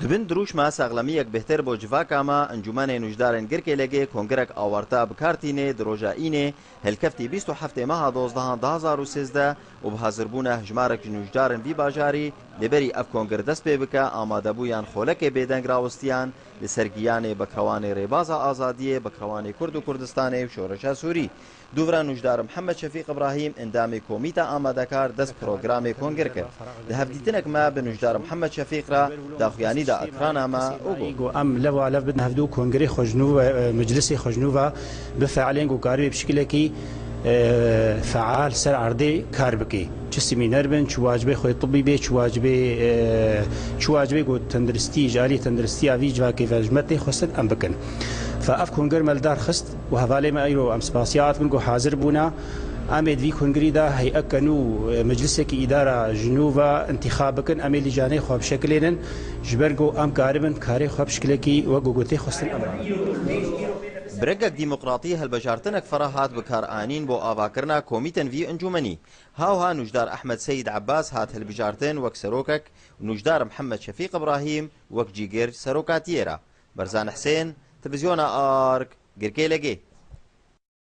دبن دروش ما ساغلمیک بهتر بو جواکاما انجمن نوجدارن گرکی لگه کنگرک آورتا بکارتینه دروژاینه هلکفتی 27 ماه 12 2013 و بحاضربونه هجمارک نوجدارن وی باجاری لبری اف کنگر دست ببکه آماده بویان خولک بیدنگ راوستیان لسرگیان بکروان ریباز آزادیه بکروان کرد و کردستان و شورش سوری دوورا نوجدار محمد شفیق ابراهیم اندام کمیته آماده کار دست پروگرام کنگر کرد ده هفدیتنک ما به نوجدار محمد شفیق را داخیانی دا اکرانا ما اوگو ام لو علف بدنا هفدو کنگری خجنو مجلسی خجنو و بفعلین گو کاری بشکل کی فعال سر عرضه کار بکی چه سمینار بن چه واجبه خود طبی به چه واجبه گو تندرستی جاری تندرستی آوی جواکی فجمت خستن ام بکن فاف کنگر ملدار خست و حواله ما ایرو ام سپاسیات بن گو حاضر بونا امید وی کنگری دا هی اکنو مجلسی کی اداره جنوبا انتخاب بکن امیلی جانه خواب شکلینن جبرگو ام کاربن کاری خواب شکل کی و گوگوتی خستن ام برگك ديمقراطي هالبجارتنك فرهات بكار آنين بو آواكرنا كوميتن في انجومني هاوها نوجدار أحمد سيد عباس هات هالبجارتن وك سروكك ونوجدار محمد شفيق إبراهيم وك جيجير سروكاتيرا برزان حسين تلفزيون آرك قركي لقي